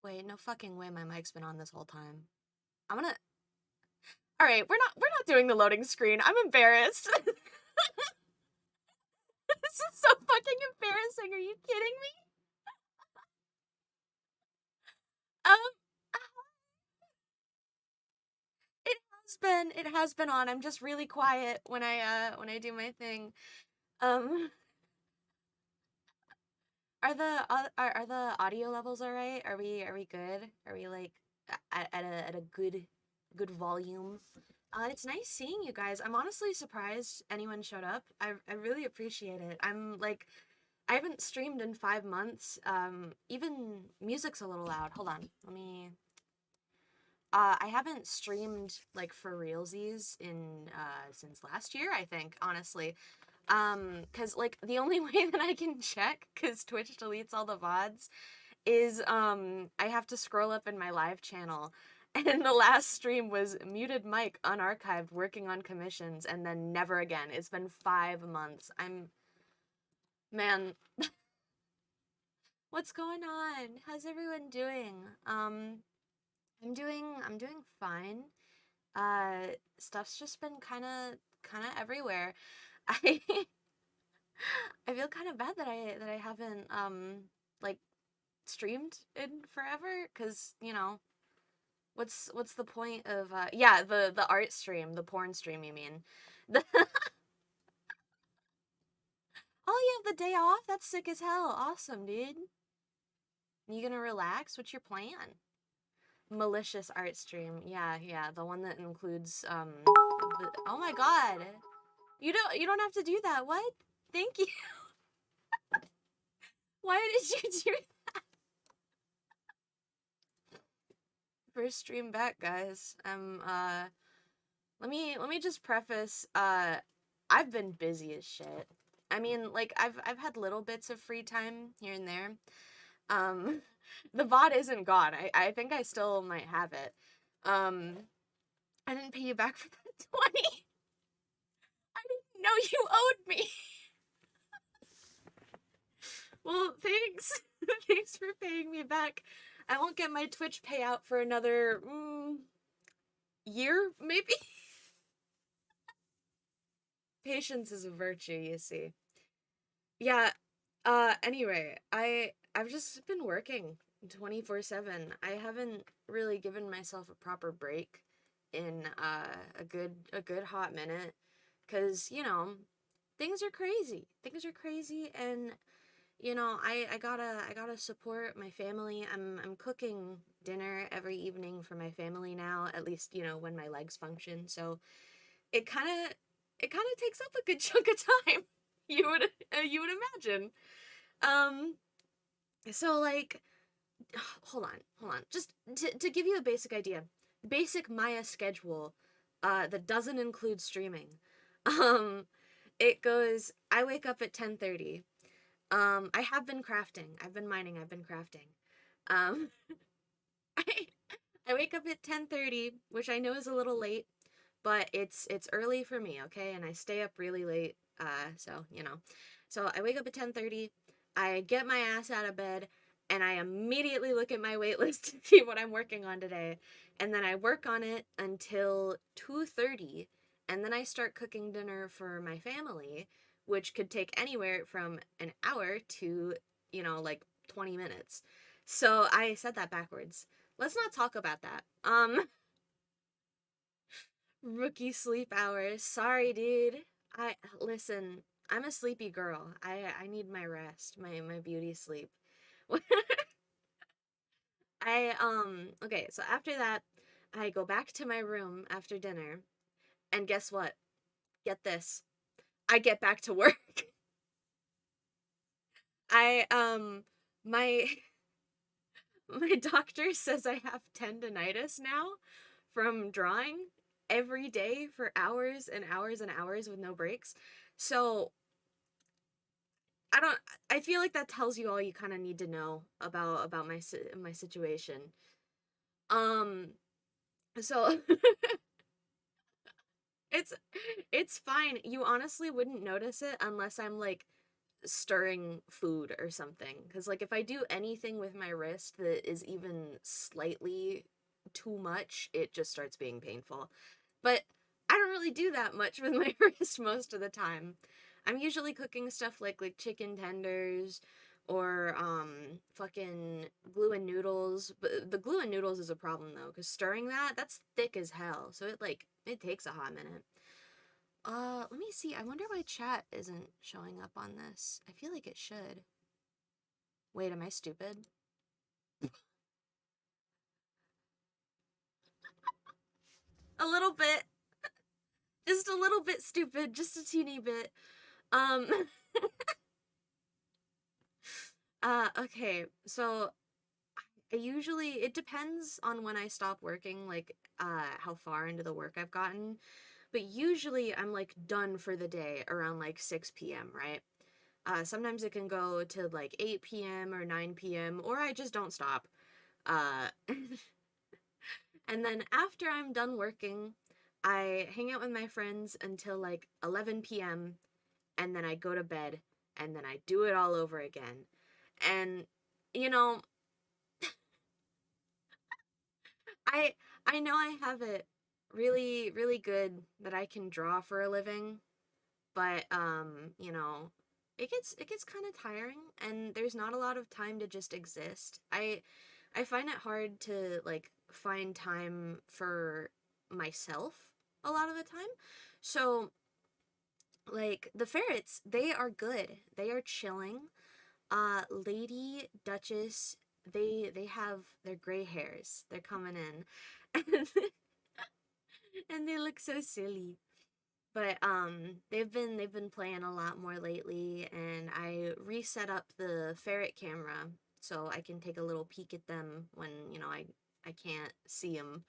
Wait, no fucking way my mic's been on this whole time. I'm gonna. All right, we're not doing the loading screen. I'm embarrassed. This is so fucking embarrassing. Are you kidding me? Um, it has been on. I'm just really quiet when I do my thing. Um, are the audio levels all right? Are we good? Are we like at a good volume? It's nice seeing you guys. I'm honestly surprised anyone showed up. I really appreciate it. I'm like I haven't streamed in 5 months. Even music's a little loud. Hold on. Let me. I haven't streamed like for realsies in since last year, I think, honestly. Cause like the only way that I can check, cause Twitch deletes all the VODs, is I have to scroll up in my live channel. And the last stream was muted mic unarchived working on commissions and then never again. It's been 5 months. Man, what's going on? How's everyone doing? I'm doing fine. Stuff's just been kind of everywhere. I I feel kind of bad that I haven't like streamed in forever cuz what's the point of yeah, the art stream, the porn stream you mean. The Oh, you have the day off? That's sick as hell. Awesome, dude. You gonna relax? What's your plan? Malicious art stream. Yeah, yeah, the one that includes oh my god. You don't have to do that. What? Thank you. Why did you do first stream back, guys? Let me just preface I've been busy as shit. I mean, like I've had little bits of free time here and there. Um the VOD isn't gone. I think I still might have it. Um I didn't pay you back for that 20. I didn't know you owed me. Well, thanks. Thanks for paying me back. I won't get my Twitch payout for another year, maybe? Patience is a virtue, you see. Yeah, anyway, I've just been working 24/7. I haven't really given myself a proper break in a good hot minute, 'cause, things are crazy. Things are crazy, and I gotta support my family. I'm cooking dinner every evening for my family now, at least, when my legs function. So it kind of it kind of takes up a good chunk of time. You would imagine. Um so like hold on. Just to give you a basic idea. Basic Maya schedule that doesn't include streaming. Um it goes I wake up at 10:30. I have been crafting. I've been mining. I've been crafting. Um, I I wake up at 10:30, which I know is a little late, but it's early for me, okay? And I stay up really late. So I wake up at 10:30. I get my ass out of bed, and I immediately look at my wait list to see what I'm working on today, and then I work on it until 2:30, and then I start cooking dinner for my family, which could take anywhere from an hour to, like 20 minutes. So I said that backwards. Let's not talk about that. Rookie sleep hours. Sorry, dude. I listen. I'm a sleepy girl. I need my rest, my beauty sleep. Okay, so after that, I go back to my room after dinner, and guess what? Get this. I get back to work. I my my doctor says I have tendonitis now from drawing every day for hours and hours and hours with no breaks. So I don't. I feel like that tells you all you kind of need to know about my situation. Um. So it's it's fine. You honestly wouldn't notice it unless I'm like stirring food or something. Because, like, if I do anything with my wrist that is even slightly too much, it just starts being painful. But I don't really do that much with my wrist most of the time. I'm usually cooking stuff like chicken tenders or fucking glue and noodles. But the glue and noodles is a problem though, because stirring that's thick as hell. So it takes a hot minute. Let me see. I wonder why chat isn't showing up on this. I feel like it should. Wait, am I stupid? A little bit. Just a little bit stupid. Just a teeny bit. Um, okay. So it depends on when I stop working, like, how far into the work I've gotten. But usually I'm like done for the day around like 6 p.m., right? Sometimes it can go to like 8 p.m. or 9 p.m., or I just don't stop. Uh, and then after I'm done working, I hang out with my friends until like 11 p.m., and then I go to bed, and then I do it all over again. And, you know, I I know I have it really, really good that I can draw for a living, but it gets kind of tiring, and there's not a lot of time to just exist. I find it hard to like find time for myself a lot of the time. So, like, the ferrets, they are good. They are chilling. Lady Duchess, they have their gray hairs. They're coming in. And they look so silly. But they've been playing a lot more lately, and I reset up the ferret camera so I can take a little peek at them when, I can't see them.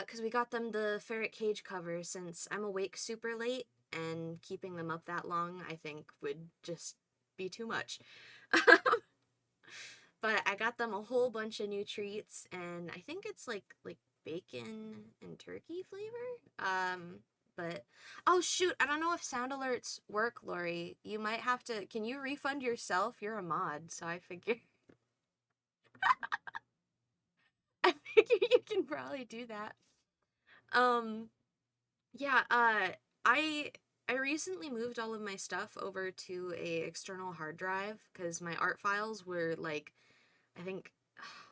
Cuz we got them the ferret cage cover since I'm awake super late, and keeping them up that long I think would just be too much. But I got them a whole bunch of new treats, and I think it's like bacon and turkey flavor. But oh shoot, I don't know if sound alerts work, Lori. You might have to. Can you refund yourself? You're a mod, so I figure I figure you can probably do that. Um, yeah. I I recently moved all of my stuff over to a external hard drive because my art files were like, I think,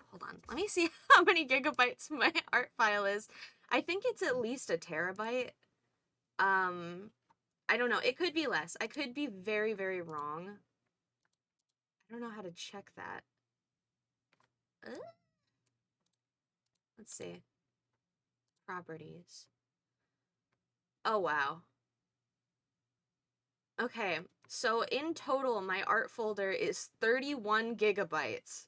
hold on. Let me see how many gigabytes my art file is. I think it's at least a terabyte. Um, I don't know. It could be less. I could be very, very wrong. I don't know how to check that. Uh, let's see. Properties. Oh, wow. Okay. So in total, my art folder is 31 gigabytes.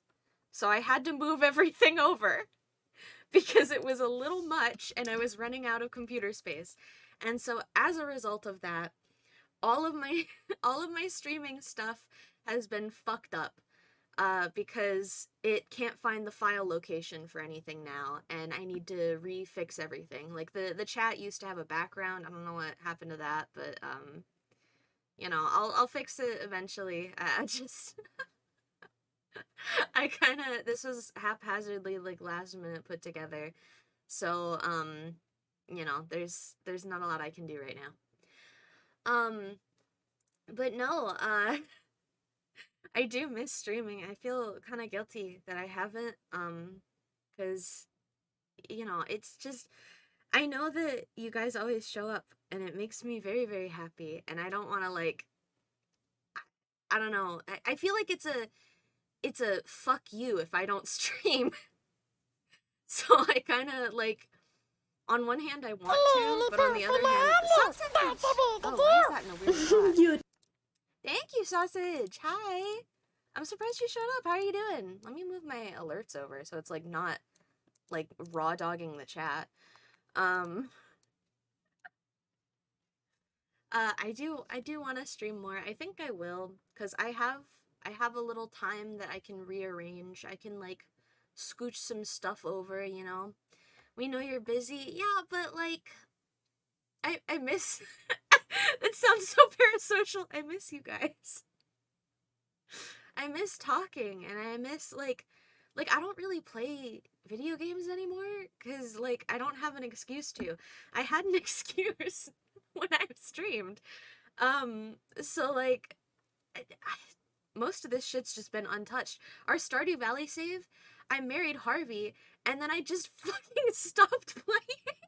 So I had to move everything over because it was a little much and I was running out of computer space. And so as a result of that, all of my all of my streaming stuff has been fucked up, because it can't find the file location for anything now, and I need to refix everything. Like, the chat used to have a background. I don't know what happened to that, but I'll fix it eventually. I just I kind of this was haphazardly, like, last minute put together. So, there's not a lot I can do right now. But no, I do miss streaming. I feel kind of guilty that I haven't, because, it's just, I know that you guys always show up, and it makes me very, very happy, and I don't want to, like, I don't know. I feel like it's a fuck you if I don't stream. So I kind of, like, on one hand I want to, but on the other hand, sausage! Oh, why is that in a weird spot? Thank you, Sausage! Hi! I'm surprised you showed up. How are you doing? Let me move my alerts over so it's, like, not, like, raw dogging the chat. I do want to stream more. I think I will, because I have a little time that I can rearrange. I can, like, scooch some stuff over, you know? We know you're busy. Yeah, but, like, I miss... It sounds so parasocial. I miss you guys. I miss talking and I miss like I don't really play video games anymore cuz like I don't have an excuse to. I had an excuse when I streamed. So like most of this shit's just been untouched. Our Stardew Valley save, I married Harvey and then I just fucking stopped playing.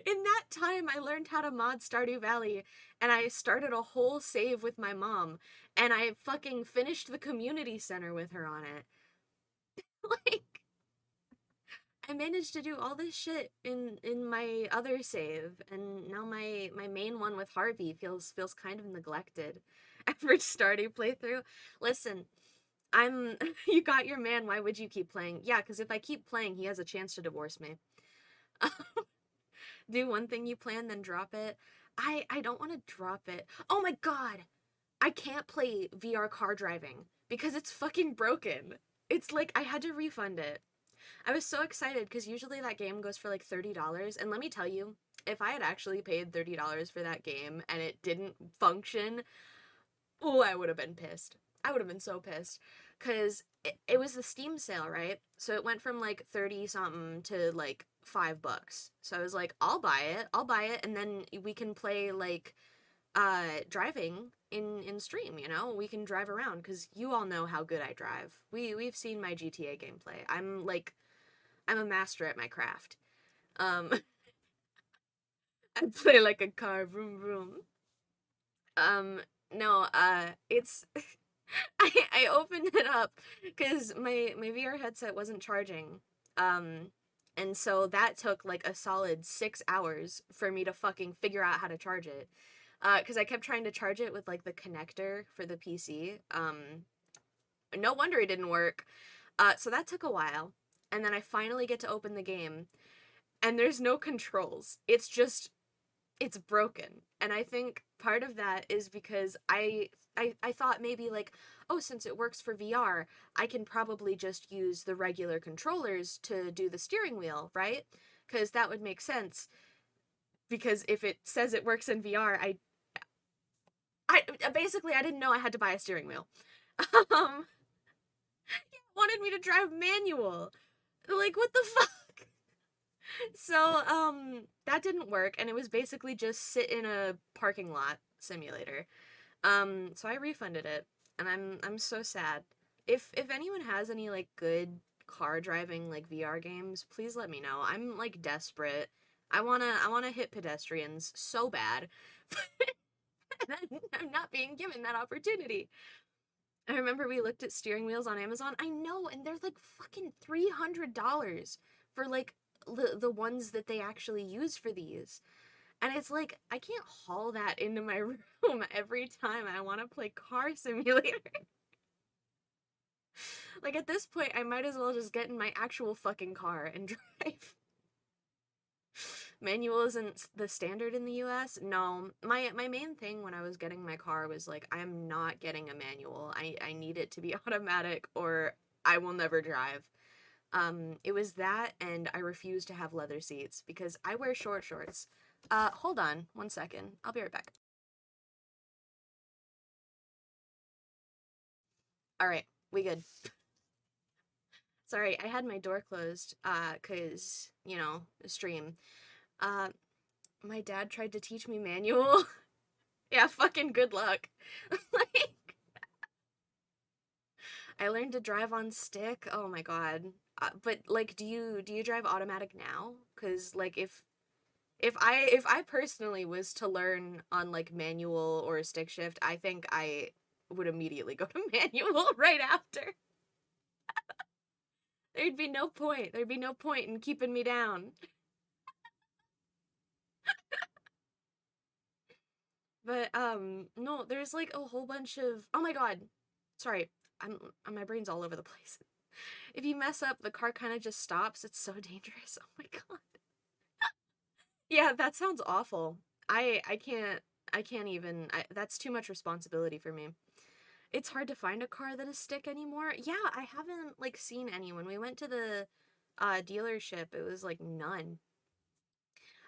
In that time, I learned how to mod Stardew Valley, and I started a whole save with my mom, and I fucking finished the community center with her on it. Like, I managed to do all this shit in my other save, and now my main one with Harvey feels kind of neglected. Average Stardew playthrough. Listen, I'm you got your man. Why would you keep playing? Yeah, because if I keep playing, he has a chance to divorce me. Do one thing you plan, then drop it. I don't want to drop it. Oh my god, I can't play VR car driving because it's fucking broken. It's like I had to refund it. I was so excited because usually that game goes for like $30, and let me tell you, if I had actually paid $30 for that game and it didn't function, oh, I would have been pissed. I would have been so pissed because it was the Steam sale, right? So it went from like 30 something to like $5. So I was like, I'll buy it. I'll buy it and then we can play like driving in stream, you know? We can drive around cuz you all know how good I drive. We've seen my GTA gameplay. I'm a master at my craft. Um I play like a car, vroom vroom. Um no, it's I opened it up because my VR headset wasn't charging. Um, and so that took like a solid 6 hours for me to fucking figure out how to charge it. Because I kept trying to charge it with like the connector for the PC. No wonder it didn't work. So that took a while. And then I finally get to open the game, and there's no controls. It's broken. And I think part of that is because I thought maybe like, oh, since it works for VR, I can probably just use the regular controllers to do the steering wheel, right? Because that would make sense. Because if it says it works in VR, I basically I didn't know I had to buy a steering wheel. Um, wanted me to drive manual. Like what the fuck? So that didn't work, and it was basically just sit in a parking lot simulator. So I refunded it, and I'm so sad. If anyone has any like good car driving like VR games, please let me know. I'm like desperate. I wanna hit pedestrians so bad. And I'm not being given that opportunity. I remember we looked at steering wheels on Amazon. I know, and they're like fucking $300 for like the ones that they actually use for these. And it's like I can't haul that into my room every time I want to play Car Simulator. Like at this point, I might as well just get in my actual fucking car and drive. Manual isn't the standard in the US. No, my main thing when I was getting my car was like I'm not getting a manual. I need it to be automatic or I will never drive. It was that and I refuse to have leather seats because I wear short shorts. Hold on 1 second. I'll be right back. All right, we good. Sorry, I had my door closed, 'cause, you know, stream. Uh, my dad tried to teach me manual. Yeah, fucking good luck. Like, I learned to drive on stick. Oh my god. But like, do you drive automatic now? 'Cause like, if I personally was to learn on like manual or stick shift, I think I would immediately go to manual right after. There'd be no point. There'd be no point in keeping me down. But no, there's like a whole bunch of oh my god. Sorry. My brain's all over the place. If you mess up, the car kind of just stops. It's so dangerous. Oh my god. Yeah, that sounds awful. I can't even that's too much responsibility for me. It's hard to find a car that is stick anymore. Yeah, I haven't like seen any. When we went to the dealership, it was like none.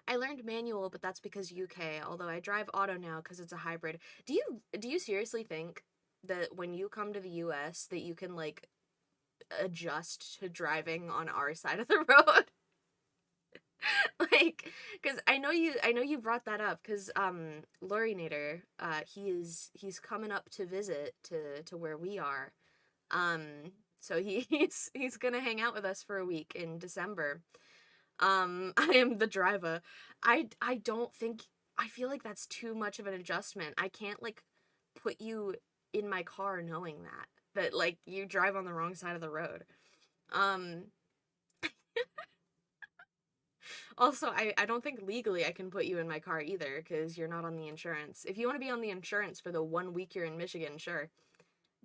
I learned manual, but that's because UK, although I drive auto now because it's a hybrid. Do you seriously think that when you come to the US that you can like adjust to driving on our side of the road? Like, because I know you brought that up because Lori Nader, he's coming up to visit to where we are. Um, so he's gonna hang out with us for a week in December. I am the driver. I don't think, I feel like that's too much of an adjustment. I can't like put you in my car knowing that like you drive on the wrong side of the road. Um Also, I don't think legally I can put you in my car either because you're not on the insurance. If you want to be on the insurance for the 1 week you're in Michigan, sure.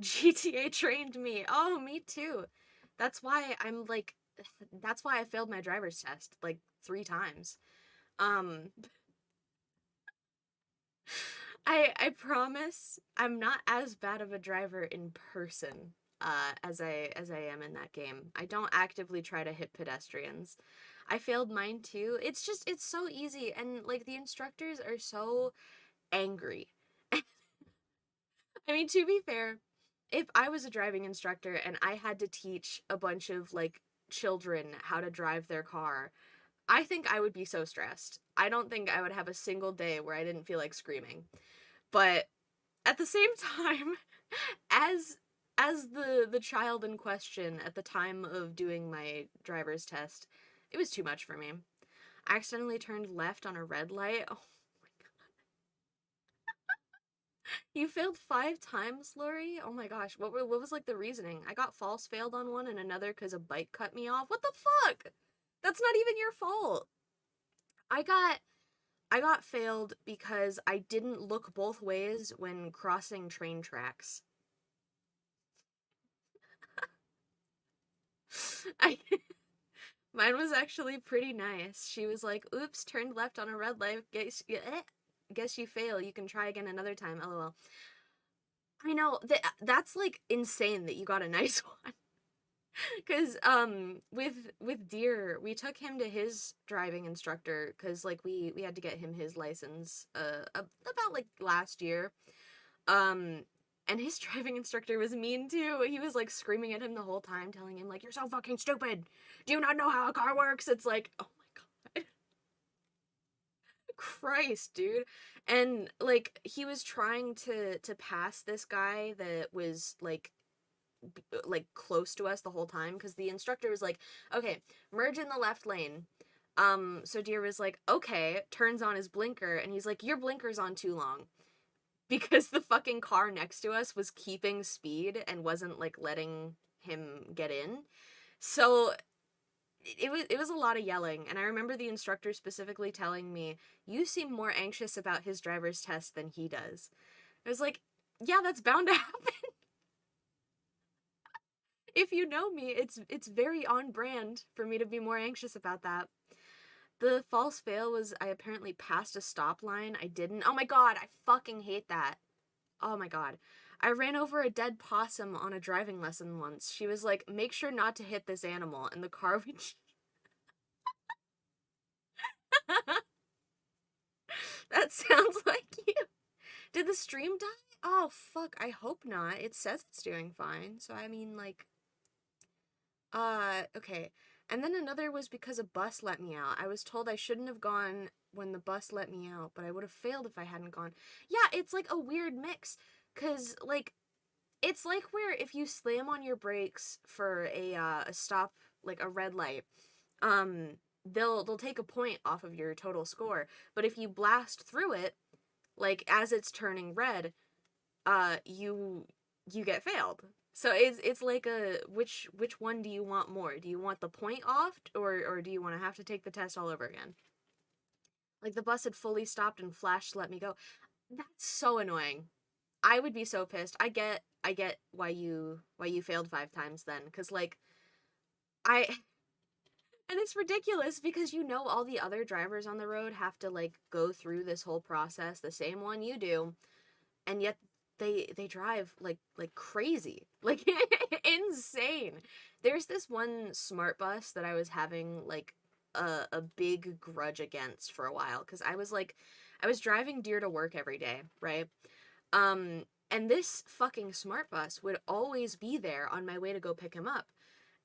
GTA trained me. Oh, me too. That's why I'm like, that's why I failed my driver's test like 3 times. Um, I promise I'm not as bad of a driver in person as I am in that game. I don't actively try to hit pedestrians. I failed mine too. It's so easy and like the instructors are so angry. I mean, to be fair, if I was a driving instructor and I had to teach a bunch of like children how to drive their car, I think I would be so stressed. I don't think I would have a single day where I didn't feel like screaming. But at the same time, as as the child in question at the time of doing my driver's test, it was too much for me. I accidentally turned left on a red light. Oh, you failed 5 times, Lori? Oh my gosh. What was like the reasoning? I got false failed on one and another because a bike cut me off. What the fuck? That's not even your fault. I got I got failed because I didn't look both ways when crossing train tracks. I Mine was actually pretty nice. She was like, "Oops, turned left on a red light. Guess you fail. You can try again another time." LOL. I know that's like insane that you got a nice one. Cause with Deer, we took him to his driving instructor because like we had to get him his license about like last year. Um and his driving instructor was mean too. He was like screaming at him the whole time, telling him like, "You're so fucking stupid. Do you not know how a car works?" It's like, oh my god. Christ, dude. And like he was trying to pass this guy that was like close to us the whole time because the instructor was like, "Okay, merge in the left lane." So Deer was like, "Okay," turns on his blinker and he's like, "Your blinker's on too long." Because the fucking car next to us was keeping speed and wasn't like letting him get in. So it was a lot of yelling, and I remember the instructor specifically telling me, "You seem more anxious about his driver's test than he does." I was like, "Yeah, that's bound to happen." If you know me, it's very on brand for me to be more anxious about that. The false fail was I apparently passed a stop line. I didn't. Oh my god, I fucking hate that. Oh my god. I ran over a dead possum on a driving lesson once. She was like, "Make sure not to hit this animal." And the car would. That sounds like you. Did the stream die? Oh fuck, I hope not. It says it's doing fine. So I mean like okay. And then another was because a bus let me out. I was told I shouldn't have gone when the bus let me out, but I would have failed if I hadn't gone. Yeah, it's like a weird mix. Cause like it's like where if you slam on your brakes for a stop, like a red light, um they'll take a point off of your total score. But if you blast through it, like as it's turning red, you get failed. So it's like a which one do you want more? Do you want the point off or do you want to have to take the test all over again? Like the bus had fully stopped and flashed to let me go. That's so annoying. I would be so pissed. I get why you failed 5 times then cuz like I and it's ridiculous because you know all the other drivers on the road have to like go through this whole process the same one you do, and yet they drive like crazy, like insane. There's this one smart bus that I was having like a big grudge against for a while, because I was driving Deer to work every day, right? And this fucking smart bus would always be there on my way to go pick him up.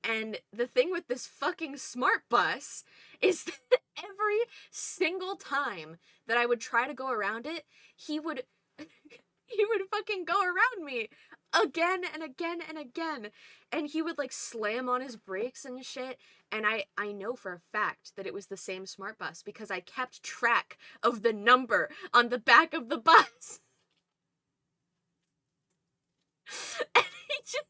And the thing with this fucking smart bus is that every single time that I would try to go around it, he would he would fucking go around me again and again and again. And he would like slam on his brakes and shit. And I know for a fact that it was the same smart bus because I kept track of the number on the back of the bus. And he just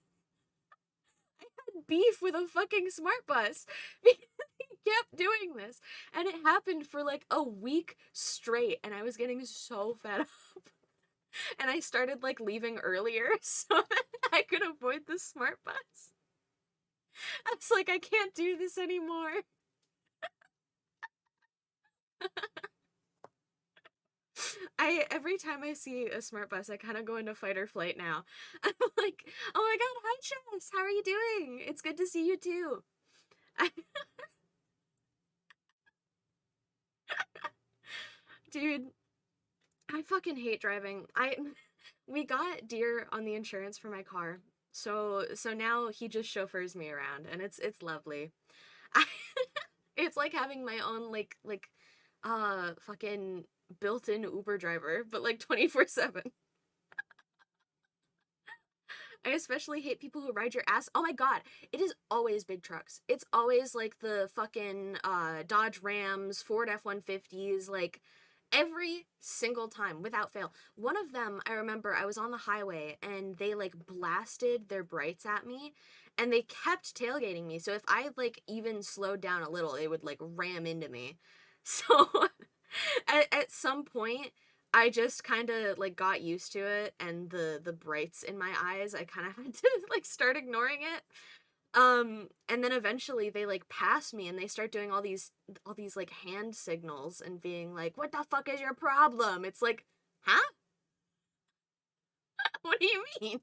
beef with a fucking smart bus because he kept doing this. And it happened for like a week straight, and I was getting so fed up. And I started like leaving earlier so that I could avoid the smart bus. I was like, I can't do this anymore. Every time I see a smart bus, I kind of go into fight or flight now. I'm like, oh my god, hi Chess, how are you doing? It's good to see you too. Dude, I fucking hate driving. We got Deer on the insurance for my car. So now he just chauffeurs me around, and it's lovely. I, it's like having my own fucking built-in Uber driver, but like 24/7. I especially hate people who ride your ass. Oh my god, it is always big trucks. It's always like the fucking Dodge Rams, Ford F-150s, like every single time without fail. One of them, I remember I was on the highway and they like blasted their brights at me and they kept tailgating me. So if I like even slowed down a little, it would like ram into me. So at some point I just kind of like got used to it, and the brights in my eyes, I kind of had to like start ignoring it. And then eventually they like pass me and they start doing all these like hand signals and being like, "What the fuck is your problem?" It's like, "Huh? What do you mean?"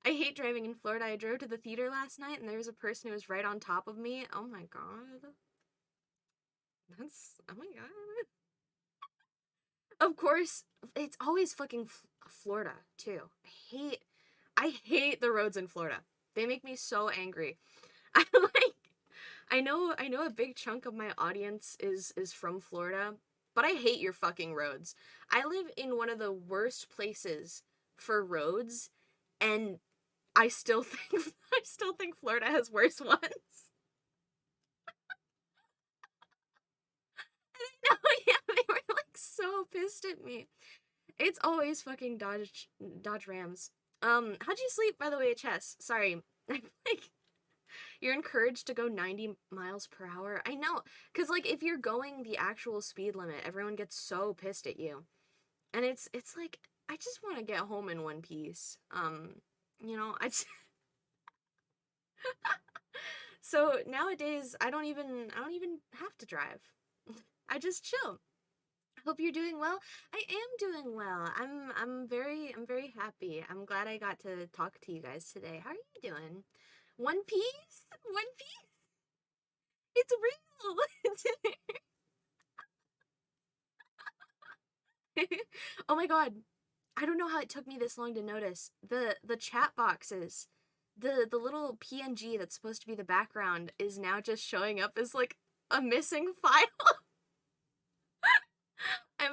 I hate driving in Florida. I drove to the theater last night and there was a person who was right on top of me. Oh my god. Oh my god. Of course, it's always fucking Florida too. I hate the roads in Florida. They make me so angry. I like I know a big chunk of my audience is from Florida, but I hate your fucking roads. I live in one of the worst places for roads, and I still think I still think Florida has worse ones. No, yeah, they were like so pissed at me. It's always fucking Dodge Rams. How'd you sleep, by the way, Chess? Sorry. Like, you're encouraged to go 90 miles per hour. I know, because, like, if you're going the actual speed limit, everyone gets so pissed at you. And it's like, I just want to get home in one piece. So nowadays, I don't even have to drive. I just chill. Hope you're doing well. I am doing well. I'm very happy. I'm glad I got to talk to you guys today. How are you doing? One Piece? One Piece? It's real. Oh my god. I don't know how it took me this long to notice. The chat boxes. The little PNG that's supposed to be the background is now just showing up as like a missing file. I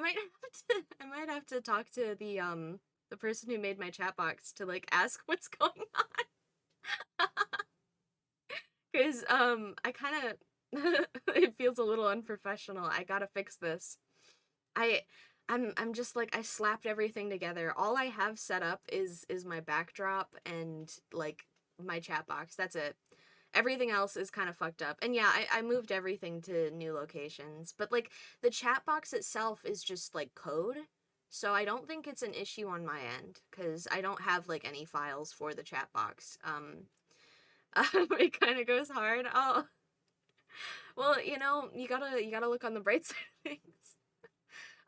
might have to talk to the person who made my chat box to like ask what's going on. Cuz I kind of it feels a little unprofessional. I got to fix this. I I'm just like I slapped everything together. All I have set up is my backdrop and like my chat box. That's it. Everything else is kind of fucked up. And yeah, I moved everything to new locations. But like the chat box itself is just like code. So I don't think it's an issue on my end because I don't have like any files for the chat box. It kind of goes hard. Oh, well, you gotta look on the bright side of things.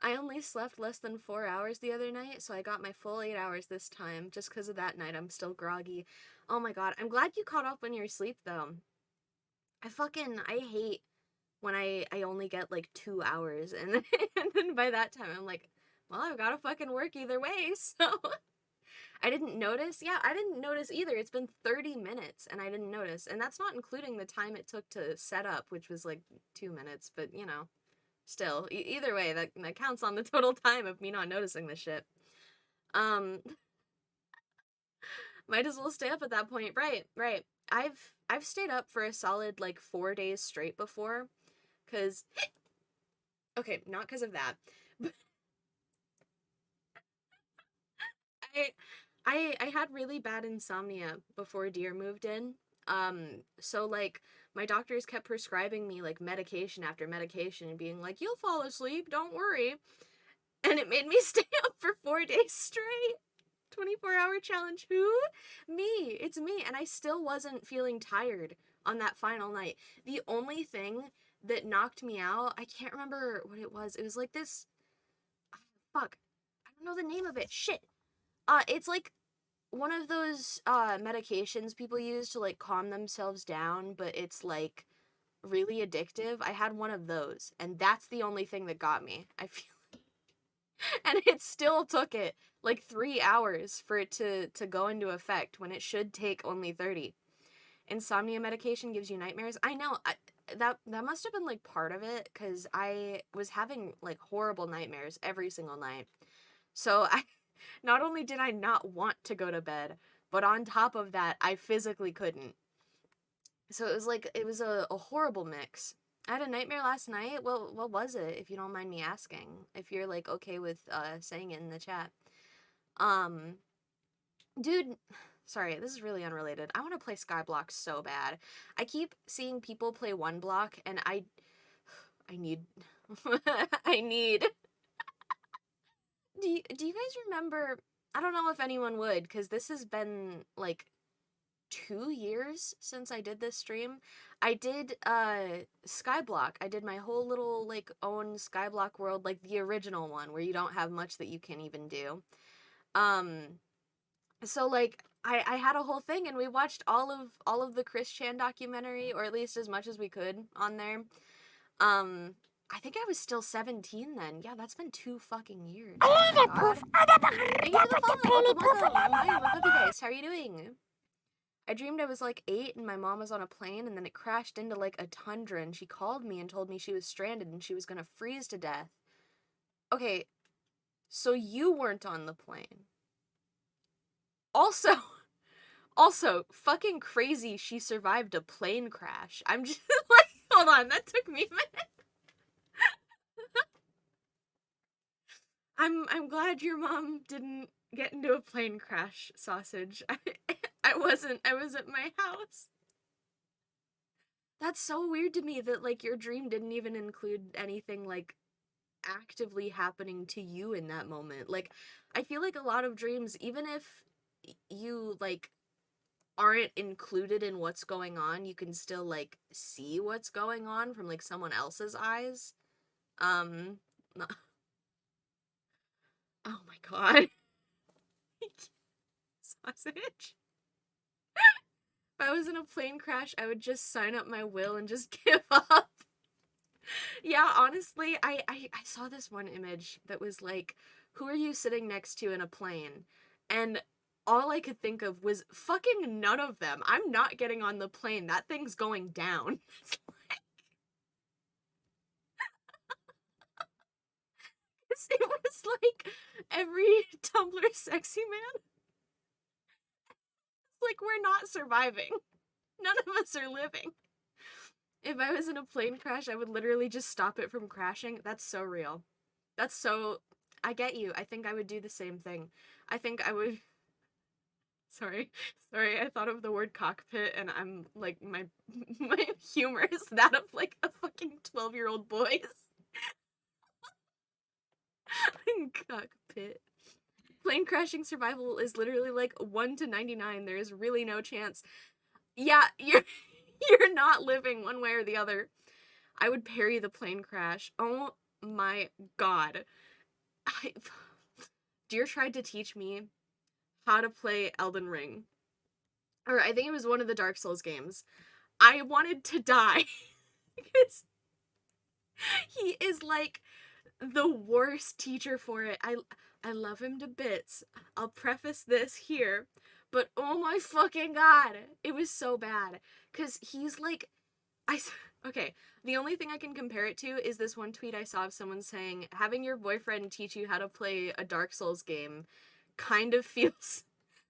I only slept less than 4 hours the other night, so I got my full 8 hours this time. Just because of that night, I'm still groggy. Oh my god, I'm glad you caught up on your sleep though. I hate when I only get like 2 hours, and then, and then by that time I'm like, well, I've got to fucking work either way, so I didn't notice. Yeah, I didn't notice either. It's been 30 minutes and I didn't notice. And that's not including the time it took to set up, which was like 2 minutes, but you know, still, either way, that counts on the total time of me not noticing this shit. Um, might as well stay up at that point. Right, right. I've stayed up for a solid like 4 days straight before, cause okay, not because of that. But I I had really bad insomnia before Deer moved in. So like my doctors kept prescribing me like medication after medication and being like, "You'll fall asleep, don't worry." And it made me stay up for 4 days straight. 24-hour challenge. Who? Me. It's me. And I still wasn't feeling tired on that final night. The only thing that knocked me out, I can't remember what it was. It was like this. Fuck. I don't know the name of it. Shit. It's like one of those medications people use to like calm themselves down, but it's like really addictive. I had one of those, and that's the only thing that got me. I feel and it still took it like 3 hours for it to go into effect when it should take only 30. Insomnia medication gives you nightmares. I know. That must have been like part of it cuz I was having like horrible nightmares every single night. So I not only did I not want to go to bed, but on top of that, I physically couldn't. So it was like it was a horrible mix. I had a nightmare last night. Well, what was it, if you don't mind me asking? If you're like okay with saying it in the chat. Um, dude, sorry, this is really unrelated. I want to play Skyblock so bad. I keep seeing people play One Block, and I need I need. Do you guys remember? I don't know if anyone would, because this has been like 2 years since I did this stream. I did Skyblock. I did my whole little like own Skyblock world, like the original one where you don't have much that you can even do. Um so like I had a whole thing and we watched all of the Chris Chan documentary, or at least as much as we could on there. Um I think I was still 17 then. Yeah, that's been 2 fucking years. Oh my god. Thank you for the follow. Welcome, welcome. Hi, what's up, you guys? How are you doing? I dreamed I was like 8 and my mom was on a plane and then it crashed into like a tundra and she called me and told me she was stranded and she was gonna freeze to death. Okay, so you weren't on the plane. Also, also, fucking crazy she survived a plane crash. I'm just like, hold on, that took me a minute. I'm glad your mom didn't get into a plane crash, sausage. I wasn't. I was at my house. That's so weird to me that like your dream didn't even include anything like actively happening to you in that moment. Like I feel like a lot of dreams, even if you like aren't included in what's going on, you can still like see what's going on from like someone else's eyes. Um oh my god. Sausage. If I was in a plane crash, I would just sign up my will and just give up. Yeah, honestly, I saw this one image that was like, who are you sitting next to in a plane? And all I could think of was fucking none of them. I'm not getting on the plane. That thing's going down. It was like every Tumblr sexy man. It's like we're not surviving. None of us are living. If I was in a plane crash, I would literally just stop it from crashing. That's so real. That's so. I get you. I think I would do the same thing. I think I would. Sorry, sorry. I thought of the word cockpit, and I'm like my my humor is that of like a fucking 12-year-old boy's. Cockpit. Plane crashing survival is literally like 1 to 99. There is really no chance. Yeah, you're not living one way or the other. I would parry the plane crash. Oh my god. I, Deer tried to teach me how to play Elden Ring. Or I think it was one of the Dark Souls games. I wanted to die. Because He is like the worst teacher for it. I love him to bits. I'll preface this here, but oh my fucking god, it was so bad. Cause he's like, okay. The only thing I can compare it to is this one tweet I saw of someone saying having your boyfriend teach you how to play a Dark Souls game kind of feels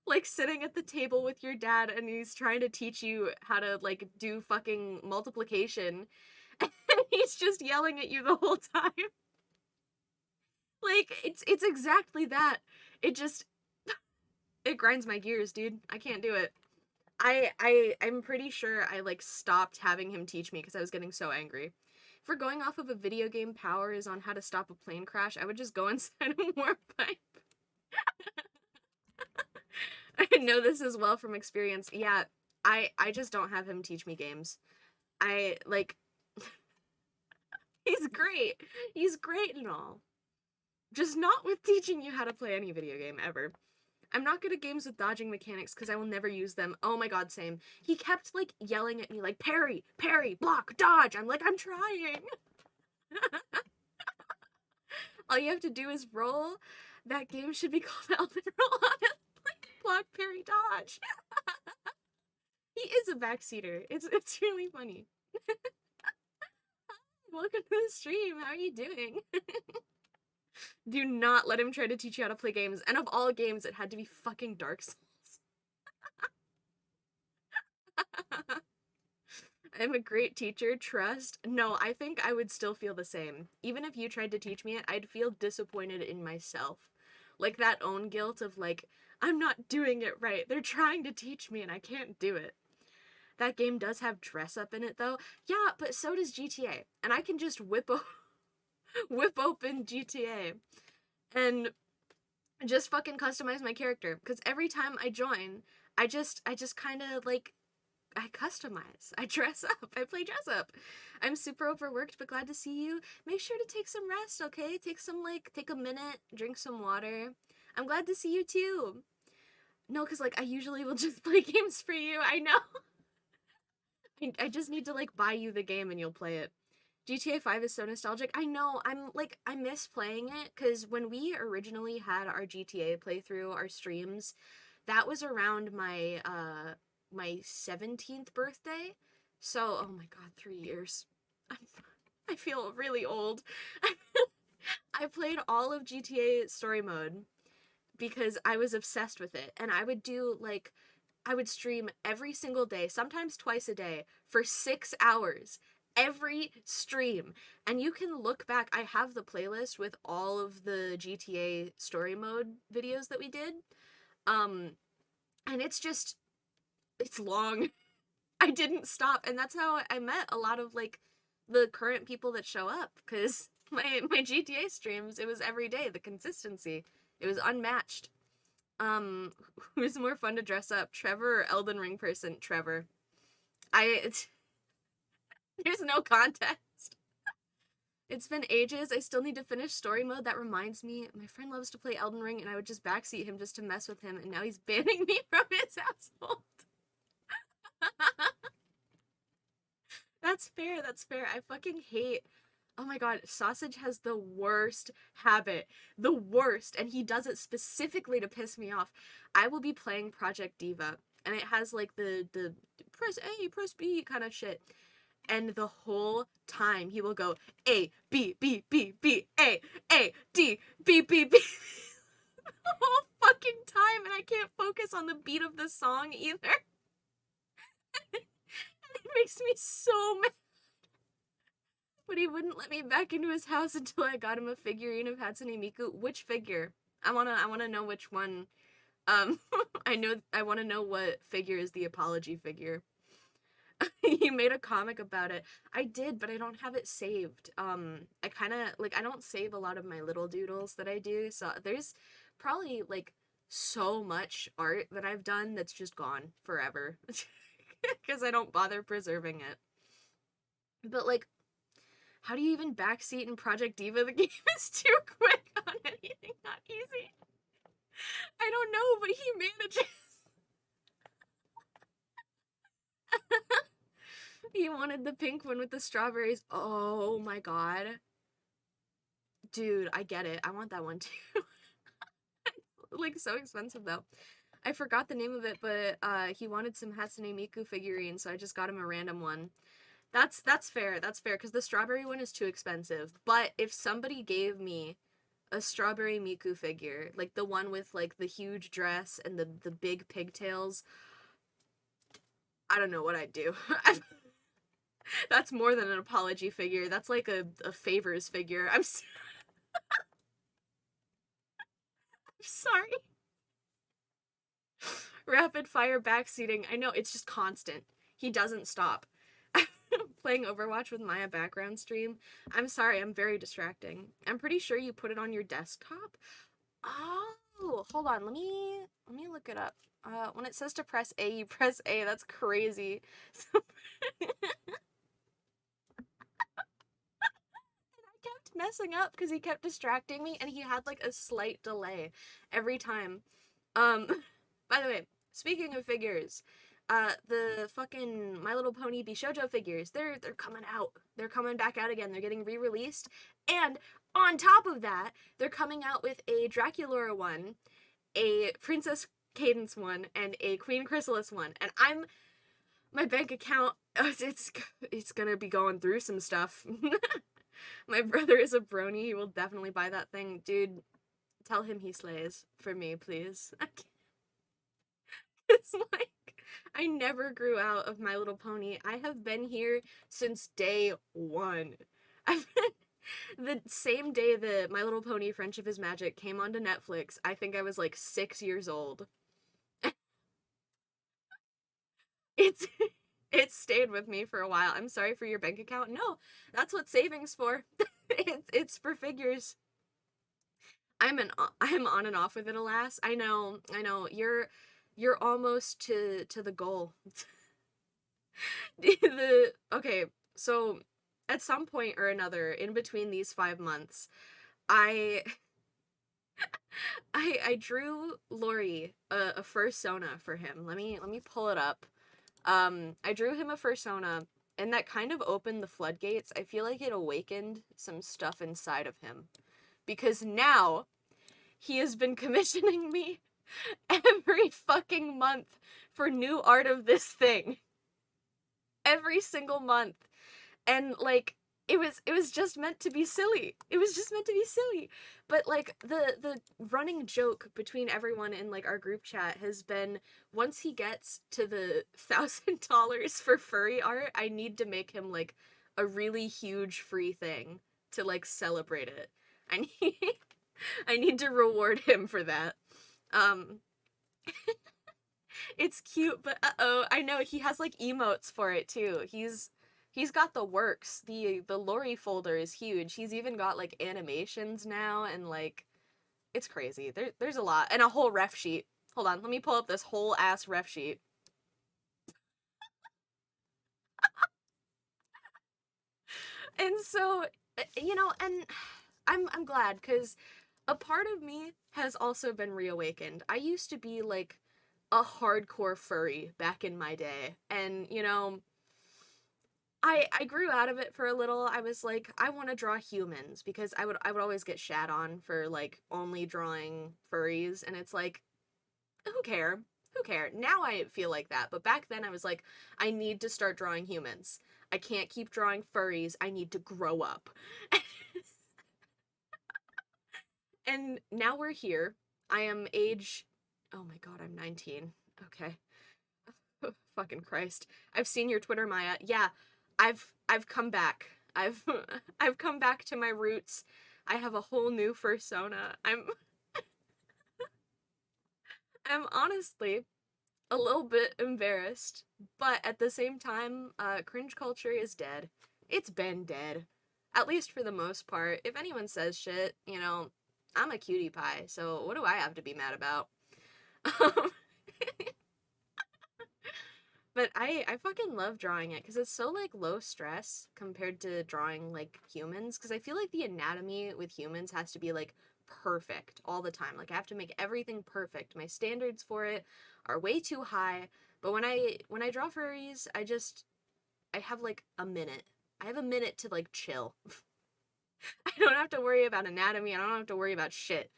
like sitting at the table with your dad and he's trying to teach you how to like do fucking multiplication and he's just yelling at you the whole time. Like it's exactly that. It just it grinds my gears, dude. I can't do it. I'm pretty sure I like stopped having him teach me because I was getting so angry. If we're going off of a video game power is on how to stop a plane crash, I would just go inside a warp pipe. I know this as well from experience. Yeah, I just don't have him teach me games. I like he's great. He's great and all. Just not with teaching you how to play any video game ever. I'm not good at games with dodging mechanics because I will never use them. Oh my god, same. He kept like yelling at me like parry, parry, block, dodge. I'm like, I'm trying. All you have to do is roll. That game should be called Elden Roll on it. Like block, parry, dodge. He is a backseater. It's really funny. Welcome to the stream. How are you doing? Do not let him try to teach you how to play games. And of all games, it had to be fucking Dark Souls. I'm a great teacher, trust. No, I think I would still feel the same. Even if you tried to teach me it, I'd feel disappointed in myself. Like that own guilt of like, I'm not doing it right. They're trying to teach me and I can't do it. That game does have dress up in it though. Yeah, but so does GTA. And I can just whip open GTA and just fucking customize my character. Because every time I join, I just kind of like I customize. I dress up. I play dress up. I'm super overworked, but glad to see you. Make sure to take some rest, okay? Take a minute, drink some water. I'm glad to see you too. No, because like I usually will just play games for you. I know. I just need to like buy you the game and you'll play it. GTA 5 is so nostalgic. I know. I miss playing it because when we originally had our GTA playthrough, our streams, that was around my 17th birthday. So, oh my god, 3 years. I feel really old. I played all of GTA story mode because I was obsessed with it and I would stream every single day, sometimes twice a day for 6 hours. Every stream. And you can look back. I have the playlist with all of the GTA story mode videos that we did. And it's long. I didn't stop. And that's how I met a lot of like the current people that show up. Cause my GTA streams, it was every day, the consistency. It was unmatched. Who's more fun to dress up? Trevor or Elden Ring person? Trevor. There's no contest. It's been ages. I still need to finish story mode. That reminds me, my friend loves to play Elden Ring, and I would just backseat him just to mess with him, and now he's banning me from his household. That's fair, that's fair. I fucking hate... Oh my god, Sausage has the worst habit. The worst, and he does it specifically to piss me off. I will be playing Project Diva, and it has like the press A, press B kind of shit. And the whole time he will go A, B, B, B, B, A, D, B, B, B. The whole fucking time, and I can't focus on the beat of the song either. It makes me so mad. But he wouldn't let me back into his house until I got him a figurine of Hatsune Miku. Which figure? I wanna know which one. I wanna know what figure is the apology figure. You made a comic about it. I did, but I don't have it saved. I kind of like I don't save a lot of my little doodles that I do. So there's probably like so much art that I've done that's just gone forever because I don't bother preserving it. But like, how do you even backseat in Project Diva? The game is too quick on anything, not easy. I don't know, but he manages. He wanted the pink one with the strawberries. Oh my god. Dude, I get it. I want that one too. Like, so expensive though. I forgot the name of it, but he wanted some Hatsune Miku figurines, so I just got him a random one. That's fair. That's fair because the strawberry one is too expensive. But if somebody gave me a strawberry Miku figure, like the one with like the huge dress and the big pigtails, I don't know what I'd do. That's more than an apology figure. That's like a favors figure. Sorry. Rapid fire backseating. I know, it's just constant. He doesn't stop. Playing Overwatch with Maya background stream. I'm sorry, I'm very distracting. I'm pretty sure you put it on your desktop. Oh, hold on. Let me look it up. When it says to press A, you press A. That's crazy. So I kept messing up because he kept distracting me and he had like a slight delay every time. Um, by the way, speaking of figures, the fucking My Little Pony Bishojo figures, they're coming out. They're coming back out again. They're getting re-released. And on top of that, they're coming out with a Draculaura one, a Princess Cadence one, and a Queen Chrysalis one. And my bank account, it's gonna be going through some stuff. My brother is a brony. He will definitely buy that thing. Dude, tell him he slays for me, please. It's like, I never grew out of My Little Pony. I have been here since day one. I've been, the same day that My Little Pony Friendship is Magic came onto Netflix, I think I was like 6 years old. It's it stayed with me for a while. I'm sorry for your bank account. No, that's what savings for. It's for figures. I'm on and off with it, alas. I know. You're almost to the goal. Okay, so at some point or another in between these 5 months, I I drew Lori a fursona for him. Let me pull it up. I drew him a fursona, and that kind of opened the floodgates. I feel like it awakened some stuff inside of him because now he has been commissioning me every fucking month for new art of this thing. Every single month. And like it was just meant to be silly. It was just meant to be silly. But like the running joke between everyone in like our group chat has been once he gets to the $1,000 for furry art, I need to make him like a really huge free thing to like celebrate it. I need I need to reward him for that. Um it's cute, but uh-oh, I know he has like emotes for it too. He's got the works. The Lori folder is huge. He's even got like animations now and like it's crazy. There's a lot and a whole ref sheet. Hold on, let me pull up this whole ass ref sheet. And so, and I'm glad cuz a part of me has also been reawakened. I used to be like a hardcore furry back in my day. And, I grew out of it for a little. I was like, I want to draw humans because I would always get shat on for like only drawing furries and it's like who care? Who care? Now I feel like that, but back then I was like I need to start drawing humans. I can't keep drawing furries. I need to grow up. And now we're here. I am age oh my god, I'm 19. Okay. Fucking Christ. I've seen your Twitter, Maya. Yeah, I've come back. I've I've come back to my roots. I have a whole new persona. I'm honestly a little bit embarrassed, but at the same time, cringe culture is dead. It's been dead. At least for the most part. If anyone says shit, I'm a cutie pie, so what do I have to be mad about? But I fucking love drawing it because it's so like low stress compared to drawing like humans. Because I feel like the anatomy with humans has to be like perfect all the time. Like I have to make everything perfect. My standards for it are way too high. But when I draw furries, I just I have like a minute. I have a minute to like chill. I don't have to worry about anatomy. I don't have to worry about shit.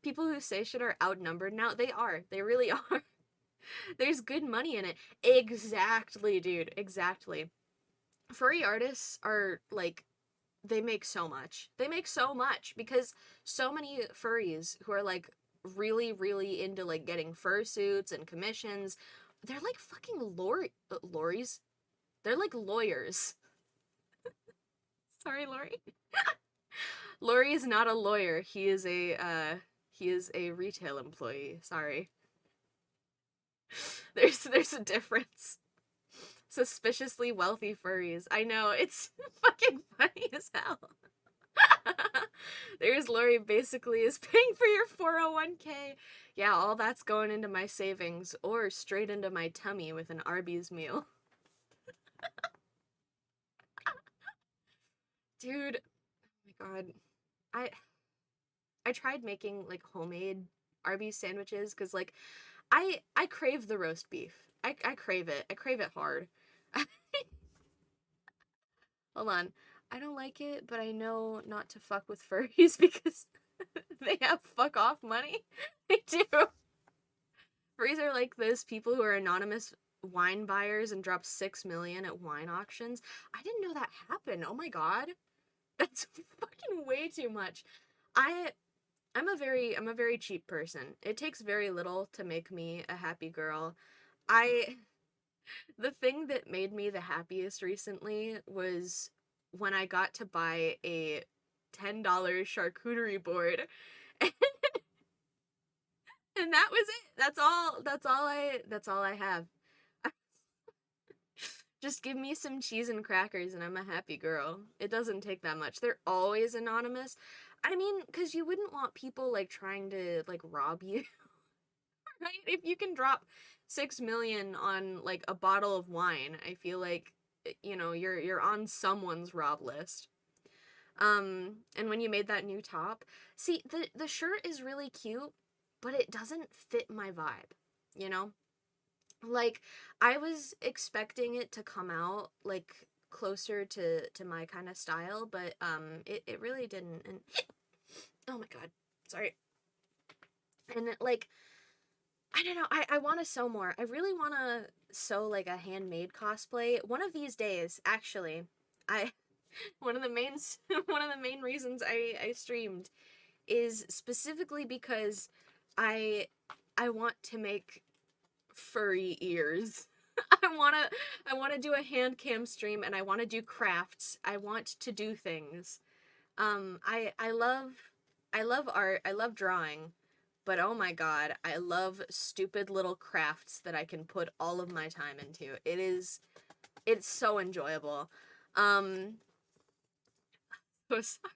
People who say shit are outnumbered now, they are. They really are. There's good money in it. Exactly, dude. Exactly. Furry artists are like, they make so much. They make so much because so many furries who are like really, really into like getting fursuits and commissions, they're like fucking lorries. They're like lawyers. Sorry, Lori. Lori is not a lawyer. He is a retail employee. Sorry. There's a difference. Suspiciously wealthy furries. I know, it's fucking funny as hell. There's Lori basically is paying for your 401k. Yeah, all that's going into my savings or straight into my tummy with an Arby's meal. Dude, oh my god. I I tried making like homemade Arby's sandwiches cuz like I crave the roast beef. I crave it. I crave it hard. Hold on. I don't like it, but I know not to fuck with furries because they have fuck off money. They do. Furries are like those people who are anonymous wine buyers and drop 6 million at wine auctions. I didn't know that happened. Oh my god. That's fucking way too much. I I'm a very cheap person. It takes very little to make me a happy girl. I The thing that made me the happiest recently was when I got to buy a $10 charcuterie board. And that was it. That's all I have. Just give me some cheese and crackers and I'm a happy girl. It doesn't take that much. They're always anonymous. I mean, cuz you wouldn't want people like trying to like rob you, right? If you can drop 6 million on like a bottle of wine, I feel like you know, you're on someone's rob list. And when you made that new top, see, the shirt is really cute, but it doesn't fit my vibe, you know? Like I was expecting it to come out like closer to my kind of style, but it really didn't. And oh my god. Sorry. And like I don't know. I want to sew more. I really want to sew like a handmade cosplay. One of these days, actually, I one of the main one of the main reasons I streamed is specifically because I I want to make furry ears. I want to do a hand cam stream and I want to do crafts. I want to do things. I love art. I love drawing. But oh my god, I love stupid little crafts that I can put all of my time into. It's so enjoyable. Um so sorry.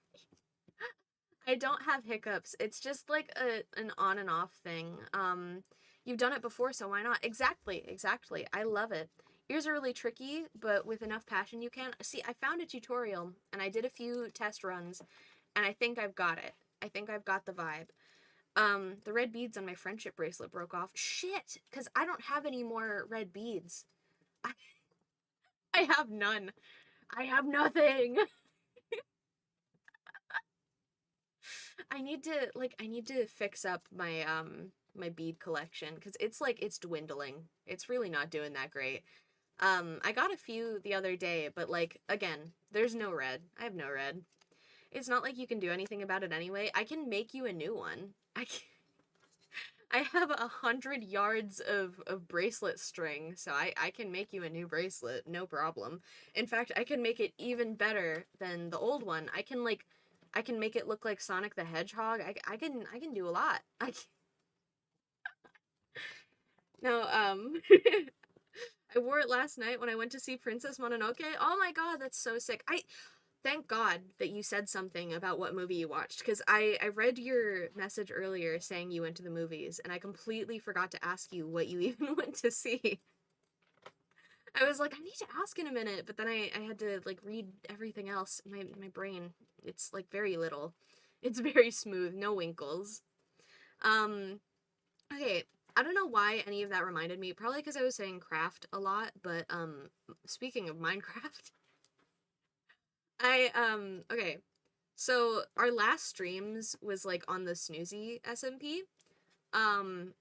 I don't have hiccups. It's just like an on and off thing. You've done it before, so why not? Exactly, exactly. I love it. Ears are really tricky, but with enough passion you can. See, I found a tutorial and I did a few test runs and I think I've got it. I think I've got the vibe. The red beads on my friendship bracelet broke off. Shit, cuz I don't have any more red beads. I, I have none. I have nothing. I need to fix up my my bead collection cuz it's like it's dwindling. It's really not doing that great. I got a few the other day, but like again, there's no red. I have no red. It's not like you can do anything about it anyway. I can make you a new one. I have 100 yards of bracelet string, so I can make you a new bracelet, no problem. In fact, I can make it even better than the old one. I can make it look like Sonic the Hedgehog. I can do a lot. No, I wore it last night when I went to see Princess Mononoke. Oh my god, that's so sick. I thank God that you said something about what movie you watched because I read your message earlier saying you went to the movies and I completely forgot to ask you what you even went to see. I was like, I need to ask in a minute, but then I had to like read everything else. My brain, it's like very little. It's very smooth, no winkles. Um, okay. I don't know why any of that reminded me. Probably because I was saying craft a lot, but speaking of Minecraft, okay. So our last streams was like on the Snoozy SMP. Um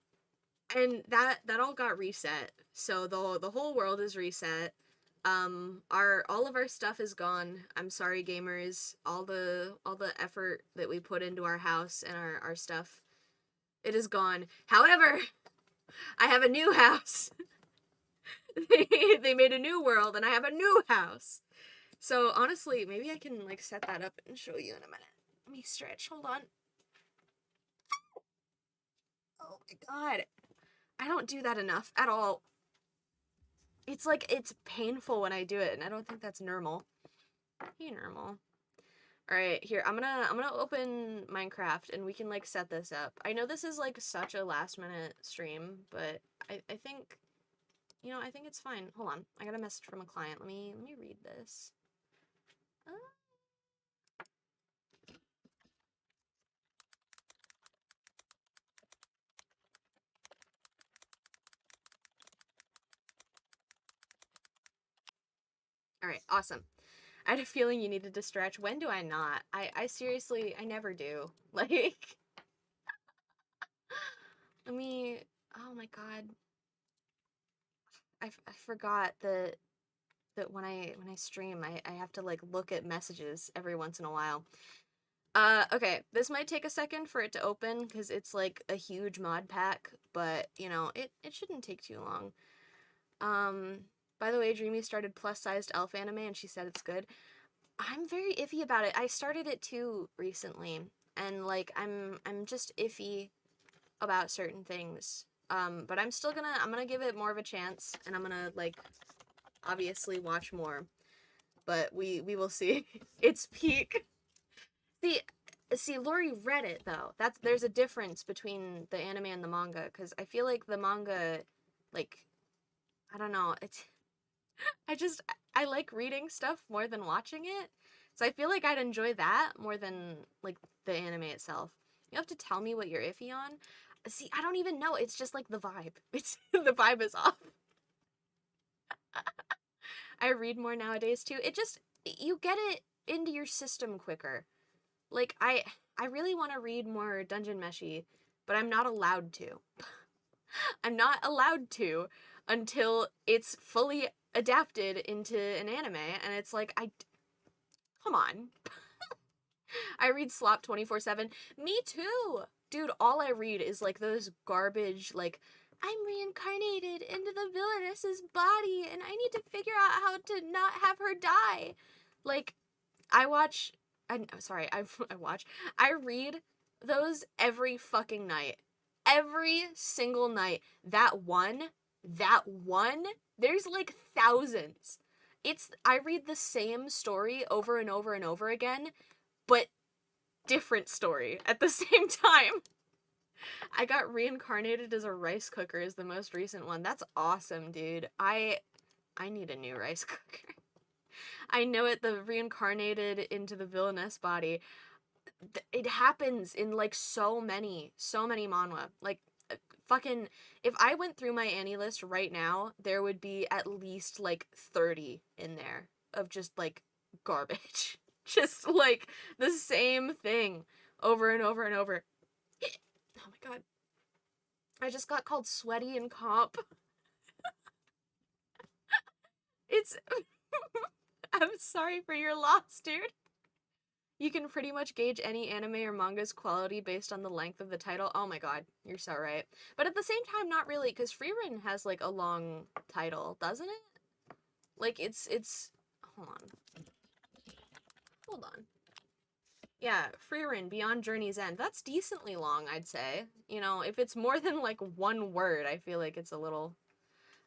and that all got reset. So the whole world is reset. Our all of our stuff is gone. I'm sorry, gamers. All the effort that we put into our house and our stuff, it is gone. However, I have a new house. They made a new world and I have a new house. So honestly, maybe I can like set that up and show you in a minute. Let me stretch. Hold on. Oh my god. I don't do that enough at all. It's like it's painful when I do it, and I don't think that's normal. Hey, normal. All right, here I'm gonna open Minecraft and we can like set this up. I know this is like such a last minute stream, but I think I think it's fine. Hold on, I got a message from a client. Let me read this. Uh, all right, awesome. I had a feeling you needed to stretch. When do I not? I seriously, I never do. Like, let me. Oh my god, I forgot that when I stream, I have to like look at messages every once in a while. Okay, this might take a second for it to open because it's like a huge mod pack, but it shouldn't take too long. By the way, Dreamy started plus-sized elf anime and she said it's good. I'm very iffy about it. I started it too recently, and like I'm just iffy about certain things. But I'm gonna give it more of a chance, and I'm gonna like obviously watch more. But we will see. It's peak. See, Lori read it though. There's a difference between the anime and the manga because I feel like the manga, like, I don't know, I just I like reading stuff more than watching it. So I feel like I'd enjoy that more than like the anime itself. You have to tell me what you're iffy on. See, I don't even know. It's just like the vibe. It's the vibe is off. I read more nowadays too. You get it into your system quicker. Like I really want to read more Dungeon Meshi, but I'm not allowed to. I'm not allowed to until it's fully adapted into an anime, and it's like come on. I read slop 24/7. Me too. Dude, all I read is like those garbage like I'm reincarnated into the villainess's body and I need to figure out how to not have her die. Like I watch I'm sorry, I watch. I read those every fucking night. Every single night. That one, there's like thousands. I read the same story over and over and over again, but different story at the same time. I got reincarnated as a rice cooker is the most recent one. That's awesome, dude. I need a new rice cooker. I know it, the reincarnated into the villainess body. It happens in like so many manhwa. Like fucking if I went through my Annie list right now, there would be at least like 30 in there of just like garbage. Just like the same thing over and over and over. Oh my god. I just got called sweaty in comp. It's I'm sorry for your loss, dude. You can pretty much gauge any anime or manga's quality based on the length of the title. Oh my god, you're so right. But at the same time, not really, because Frieren has like a long title, doesn't it? Like it's hold on. Hold on. Yeah, Frieren, Beyond Journey's End. That's decently long, I'd say. If it's more than like one word, I feel like it's a little.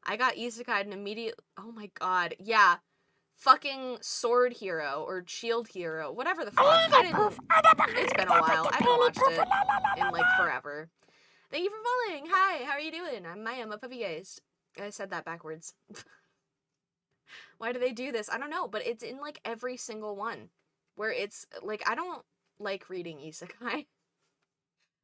I got isekai and immediate. Oh my god, yeah, fucking Sword Hero or Shield Hero, whatever the fuck. I didn't. It's been a while. I haven't watched it in like forever. Thank you for following. Hi, how are you doing? I'm Maya. I'm a puppy guys. I said that backwards. Why do they do this? I don't know, but it's in like every single one where it's like I don't like reading isekai.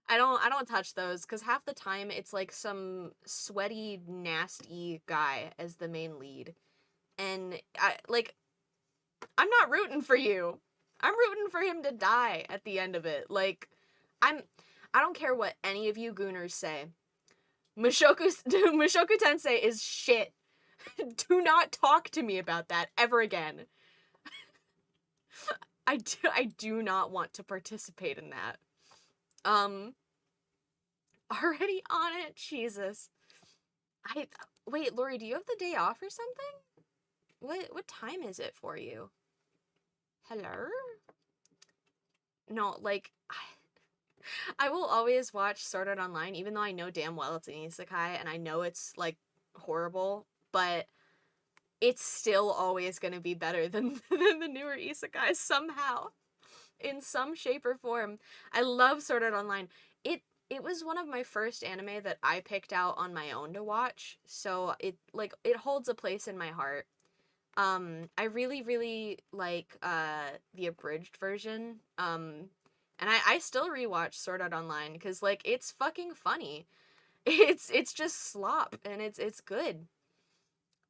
I don't touch those because half the time it's like some sweaty, nasty guy as the main lead. And I'm not rooting for you. I'm rooting for him to die at the end of it. Like, I'm I don't care what any of you gooners say. Mushoku Tensei is shit. Do not talk to me about that ever again. I do not want to participate in that. Already on it? Jesus. Wait, Lori, do you have the day off or something? What time is it for you? Hello? No, like, I will always watch Sword Art Online, even though I know damn well it's an isekai, and I know it's, like, horrible, but it's still always gonna be better than, than the newer isekais somehow. In some shape or form. I love Sword Art Online. It was one of my first anime that I picked out on my own to watch, so it holds a place in my heart. I really, really like the abridged version. And I still rewatch Sword Art Online because like it's fucking funny. It's just slop and it's good.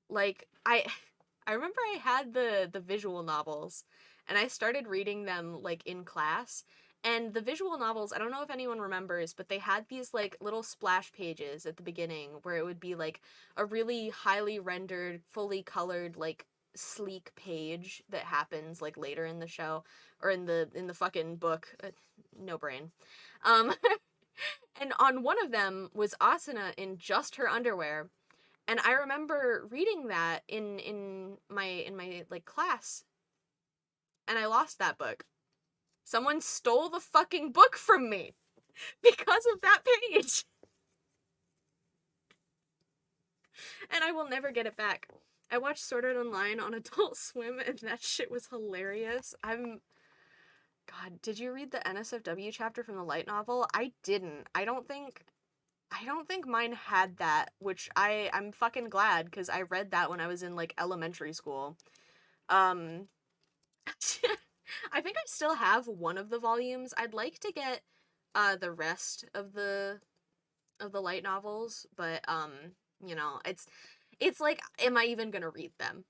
Like I remember I had the visual novels and I started reading them like in class. And the visual novels, I don't know if anyone remembers, but they had these like little splash pages at the beginning where it would be like a really highly rendered, fully colored like sleek page that happens like later in the show or in the fucking book. No brain. Um and on one of them was Asuna in just her underwear. And I remember reading that in my like class, and I lost that book. Someone stole the fucking book from me because of that page. And I will never get it back. I watched Sword Art Online on Adult Swim and that shit was hilarious. God, did you read the NSFW chapter from the light novel? I didn't. I don't think mine had that, which I'm fucking glad because I read that when I was in like elementary school. Um I think I still have one of the volumes. I'd like to get the rest of the light novels, but you know, it's like am I even going to read them?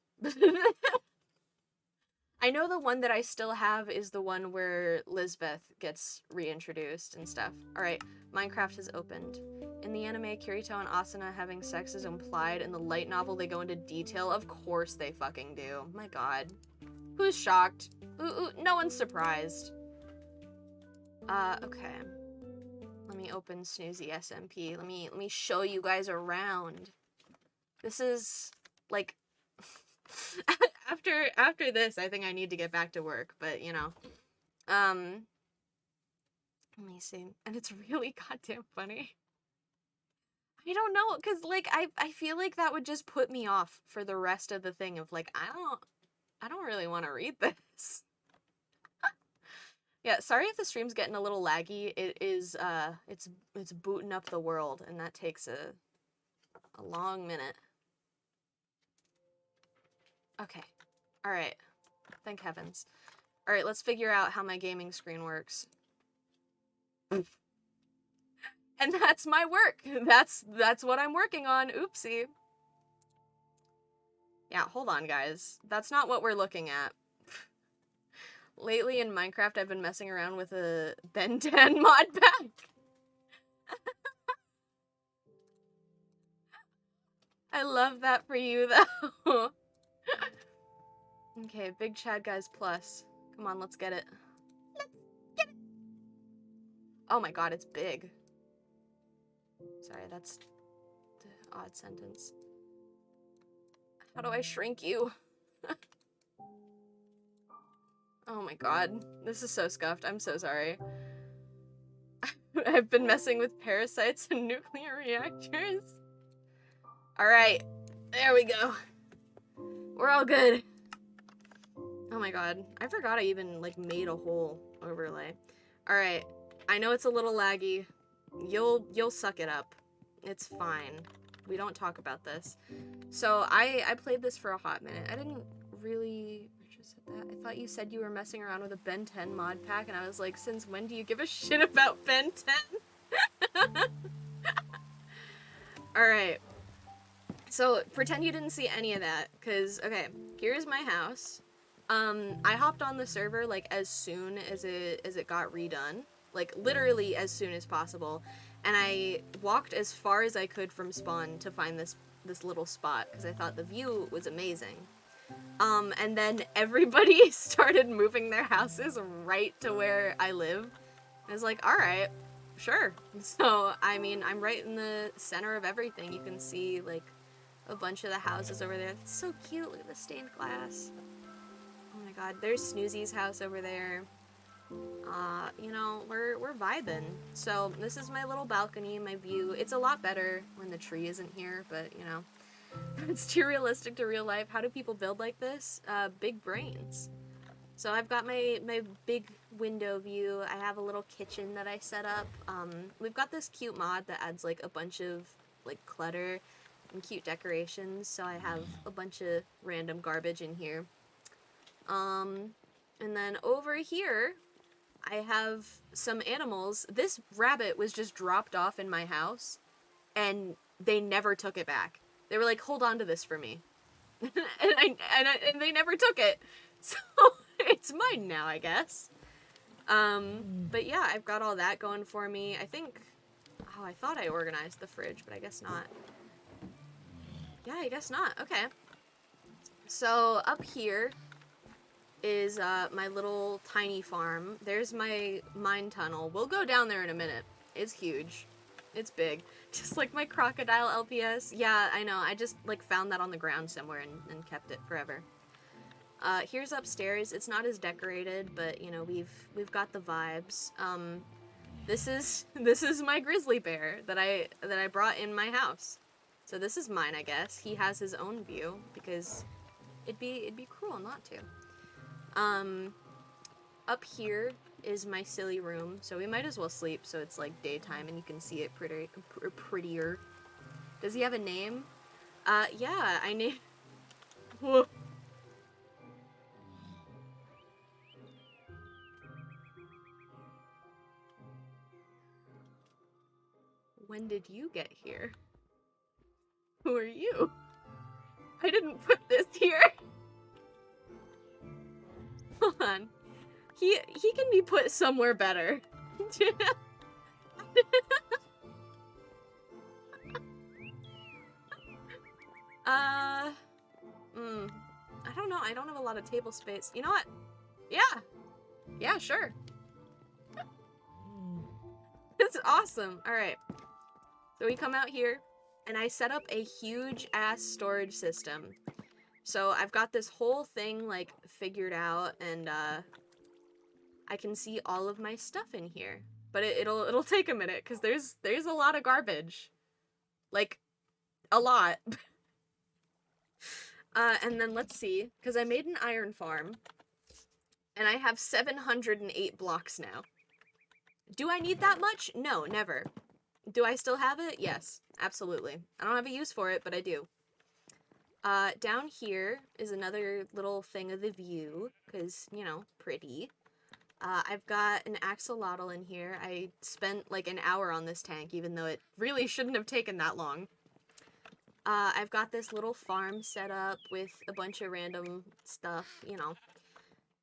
I know the one that I still have is the one where Lisbeth gets reintroduced and stuff. Alright, Minecraft has opened. In the anime, Kirito and Asuna having sex is implied. In the light novel, they go into detail. Of course they fucking do. My god. Who's shocked? No one's surprised. Okay. Let me open Snoozy SMP. Let me show you guys around. This is, like... after this, I think I need to get back to work, but, you know. Let me see. And it's really goddamn funny. I don't know, because, like, I feel like that would just put me off for the rest of the thing of, like, I don't really want to read this. Yeah, sorry if the stream's getting a little laggy. It is, it's booting up the world, and that takes a long minute. Okay. Alright. Thank heavens. Alright, let's figure out how my gaming screen works. And that's my work. That's what I'm working on. Oopsie. Yeah, hold on, guys. That's not what we're looking at. Lately in Minecraft, I've been messing around with a Ben 10 mod pack. I love that for you, though. Okay, Big Chad Guys Plus. Come on, let's get it. Let's get it! Oh my god, it's big. Sorry, that's the odd sentence. How do I shrink you? Oh my god, this is so scuffed. I'm so sorry. I've been messing with parasites and nuclear reactors. Alright, there we go. We're all good. Oh my god, I forgot I even, like, made a whole overlay. Alright, I know it's a little laggy. You'll suck it up. It's fine. We don't talk about this. So, I played this for a hot minute. I didn't really... that. I thought you said you were messing around with a Ben 10 mod pack, and I was like, since when do you give a shit about Ben 10? Alright. So, pretend you didn't see any of that, because, okay, here's my house. I hopped on the server, like, as soon as it got redone. Like, literally as soon as possible. And I walked as far as I could from spawn to find this little spot, because I thought the view was amazing. And then everybody started moving their houses right to where I live. I was like, alright, sure. So, I mean, I'm right in the center of everything. You can see, like, a bunch of the houses over there. It's so cute. Look at the stained glass. Oh my god, there's Snoozy's house over there. You know, we're vibing. So, this is my little balcony, my view. It's a lot better when the tree isn't here, but, you know, it's too realistic to real life. How do people build like this? Big brains. So I've got my big window view. I have a little kitchen that I set up. We've got this cute mod that adds like a bunch of like clutter and cute decorations. So I have a bunch of random garbage in here. And then over here, I have some animals. This rabbit was just dropped off in my house, and they never took it back. They were like, "Hold on to this for me," and they never took it. So it's mine now, I guess. But yeah, I've got all that going for me. I think, oh, I thought I organized the fridge, but I guess not. Yeah, I guess not. Okay. So up here is my little tiny farm. There's my mine tunnel. We'll go down there in a minute. It's huge. It's big. Just like my crocodile LPS. Yeah, I know. I just like found that on the ground somewhere and kept it forever. Here's upstairs. It's not as decorated, but you know, we've got the vibes. This is my grizzly bear that I brought in my house. So this is mine, I guess. He has his own view because it'd be cruel not to. Up here is my silly room, so we might as well sleep so it's like daytime and you can see it prettier. Does he have a name? Yeah, I named. Whoa. When did you get here? Who are you? I didn't put this here. Hold on. He can be put somewhere better. I don't know. I don't have a lot of table space. You know what? Yeah. Yeah, sure. That's awesome. All right. So we come out here, and I set up a huge ass storage system. So I've got this whole thing like figured out, and I can see all of my stuff in here. But it'll take a minute because there's a lot of garbage, like a lot. And then let's see, because I made an iron farm, and I have 708 blocks now. Do I need that much? No, never. Do I still have it? Yes, absolutely. I don't have a use for it, but I do. Down here is another little thing of the view, because, you know, pretty. I've got an axolotl in here. I spent like an hour on this tank, even though it really shouldn't have taken that long. I've got this little farm set up with a bunch of random stuff, you know.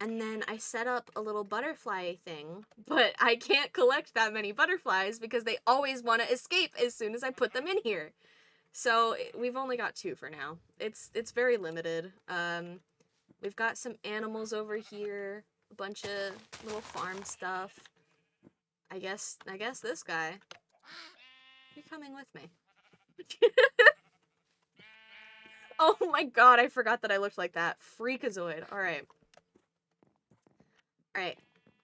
And then I set up a little butterfly thing, but I can't collect that many butterflies because they always want to escape as soon as I put them in here. So we've only got 2 for now. It's very limited. We've got some animals over here, a bunch of little farm stuff. I guess this guy. You're coming with me. Oh my god, I forgot that I looked like that. Freakazoid. Alright. Alright.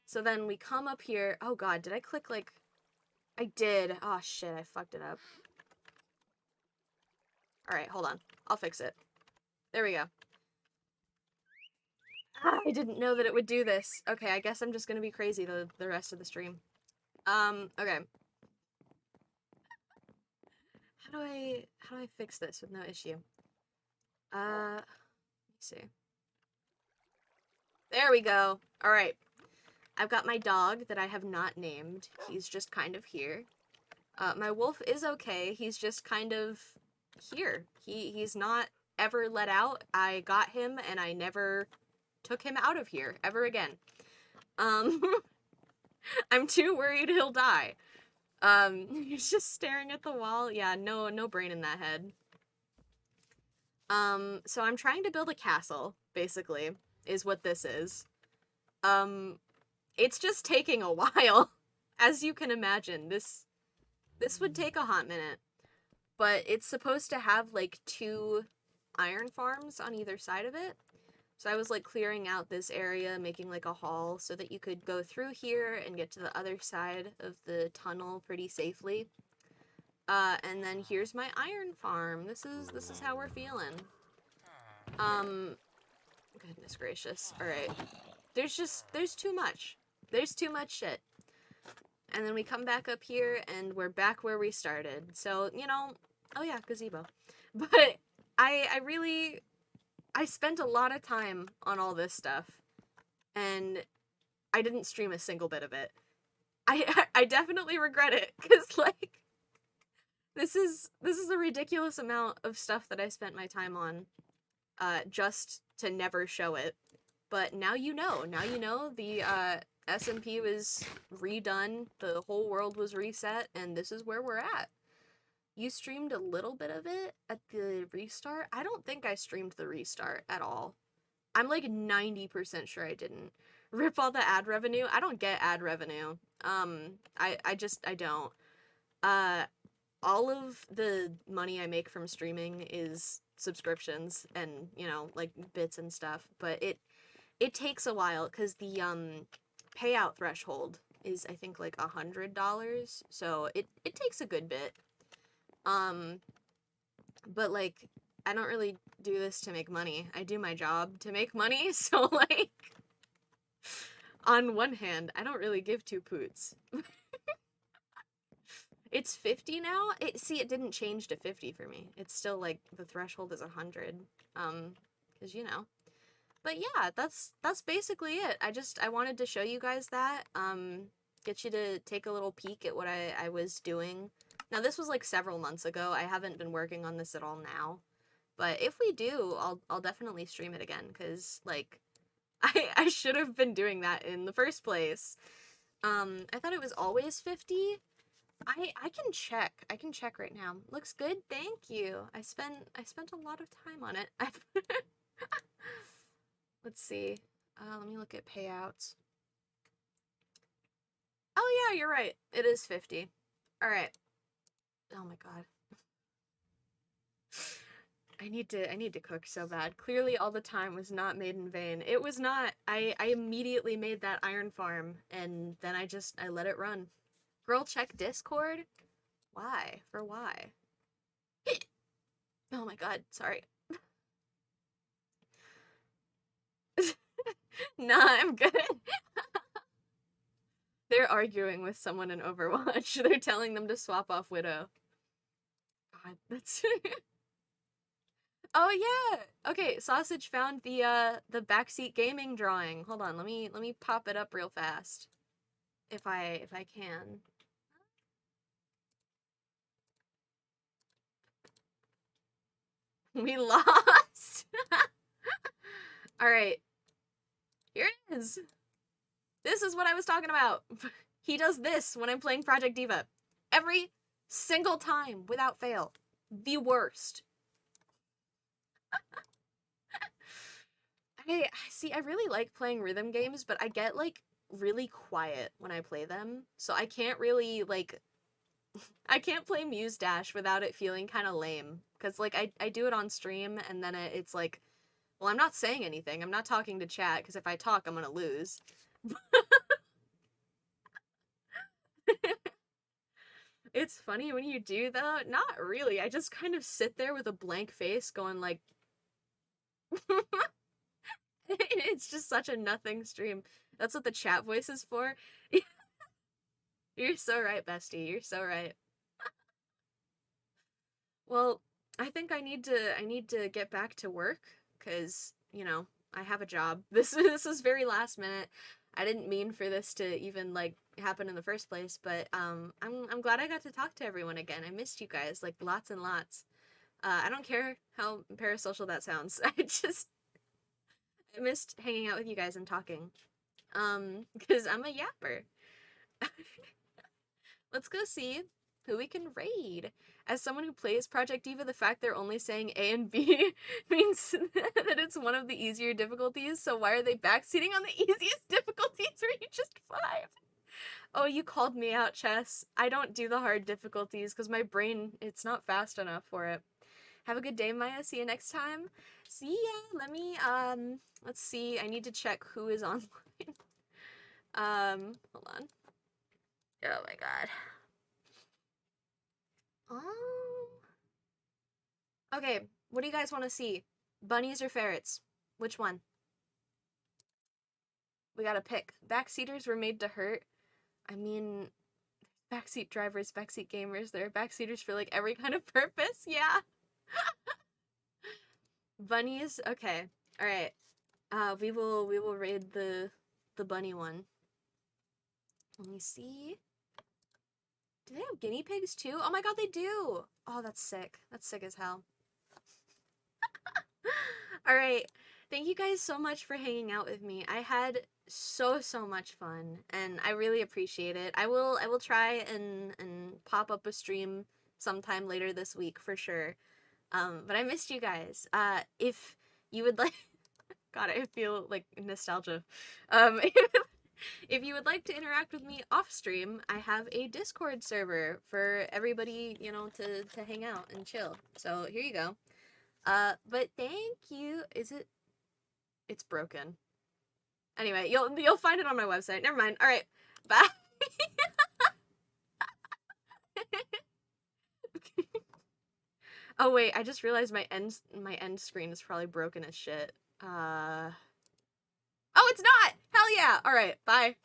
So then we come up here. Oh god, did I click like... I did. Oh shit, I fucked it up. Alright, hold on. I'll fix it. There we go. Ah, I didn't know that it would do this. Okay, I guess I'm just gonna be crazy the rest of the stream. Okay. How do I fix this with no issue? Let's see. There we go. Alright. I've got my dog that I have not named. He's just kind of here. My wolf is okay. He's just kind of here. He's not ever let out. I got him and I never took him out of here ever again. Um, I'm too worried he'll die. He's just staring at the wall. Yeah, no brain in that head. So I'm trying to build a castle, basically, is what this is. Um, it's just taking a while. As you can imagine, this would take a hot minute. But it's supposed to have like 2 iron farms on either side of it. So I was like clearing out this area, making like a hall so that you could go through here and get to the other side of the tunnel pretty safely. And then here's my iron farm. This is how we're feeling. Goodness gracious. All right. There's too much. There's too much shit. And then we come back up here and we're back where we started. So, you know, oh yeah, gazebo. But I spent a lot of time on all this stuff and I didn't stream a single bit of it. I definitely regret it cuz like this is a ridiculous amount of stuff that I spent my time on just to never show it. But now you know. Now you know the SMP was redone, the whole world was reset, and this is where we're at. You streamed a little bit of it at the restart. I don't think I streamed the restart at all. I'm like 90% sure I didn't. Rip all the ad revenue. I don't get ad revenue. I don't. Uh, all of the money I make from streaming is subscriptions and, you know, like bits and stuff, but it takes a while because the payout threshold is I think like $100, so it takes a good bit. But like I don't really do this to make money. I do my job to make money, so like on one hand, I don't really give two poots. It's 50 now. It didn't change to 50 for me. It's still like the threshold is 100. Cuz you know. But yeah, that's basically it. I wanted to show you guys that. Get you to take a little peek at what I was doing. Now this was like several months ago. I haven't been working on this at all now. But if we do, I'll definitely stream it again cuz like I should have been doing that in the first place. I thought it was always 50. I can check. I can check right now. Looks good. Thank you. I spent a lot of time on it. Let's see. Let me look at payouts. Oh yeah, you're right. It is 50. All right. Oh my god. I need to cook so bad. Clearly all the time was not made in vain. It was not. I immediately made that iron farm and then I let it run. Girl, check Discord? Why? For why? Oh my god, sorry. Nah, I'm good. They're arguing with someone in Overwatch. They're telling them to swap off Widow. God, that's... Oh yeah! Okay, Sausage found the backseat gaming drawing. Hold on, let me pop it up real fast. If I can. We lost! Alright. Here it is! This is what I was talking about! He does this when I'm playing Project Diva. Every single time, without fail. The worst. I really like playing rhythm games, but I get, like, really quiet when I play them. So I can't really, like... I can't play Muse Dash without it feeling kind of lame. Because, like, I do it on stream, and then it's like... Well, I'm not saying anything. I'm not talking to chat, because if I talk, I'm gonna lose. It's funny when you do, though. Not really. I just kind of sit there with a blank face going, like... It's just such a nothing stream. That's what the chat voice is for. You're so right, bestie. You're so right. Well, I think I need to get back to work cuz, you know, I have a job. This is very last minute. I didn't mean for this to even like happen in the first place, but I'm glad I got to talk to everyone again. I missed you guys like lots and lots. I don't care how parasocial that sounds. I missed hanging out with you guys and talking. Because I'm a yapper. Let's go see who we can raid. As someone who plays Project Diva, the fact they're only saying A and B means that it's one of the easier difficulties, so why are they backseating on the easiest difficulties where you just 5? Oh, you called me out, Chess. I don't do the hard difficulties because my brain, it's not fast enough for it. Have a good day, Maya. See you next time. See ya. Let's see. I need to check who is online. Hold on. Oh my god. Okay, what do you guys want to see? Bunnies or ferrets? Which one? We gotta pick. Backseaters were made to hurt. I mean, backseat drivers, backseat gamers, there are backseaters for like every kind of purpose, yeah. Bunnies, okay. Alright. We will raid the bunny one. Let me see. Do they have guinea pigs too? Oh my god, they do! Oh, that's sick. That's sick as hell. Alright. Thank you guys so much for hanging out with me. I had so much fun and I really appreciate it. I will try and pop up a stream sometime later this week for sure. But I missed you guys. If you would like God, I feel like nostalgia. If you would like to interact with me off stream, I have a Discord server for everybody, you know, to hang out and chill. So here you go. But thank you. It's broken. Anyway, you'll find it on my website. Never mind. All right. Bye. Oh wait, I just realized my end screen is probably broken as shit. Oh, it's not. Hell yeah. All right. Bye.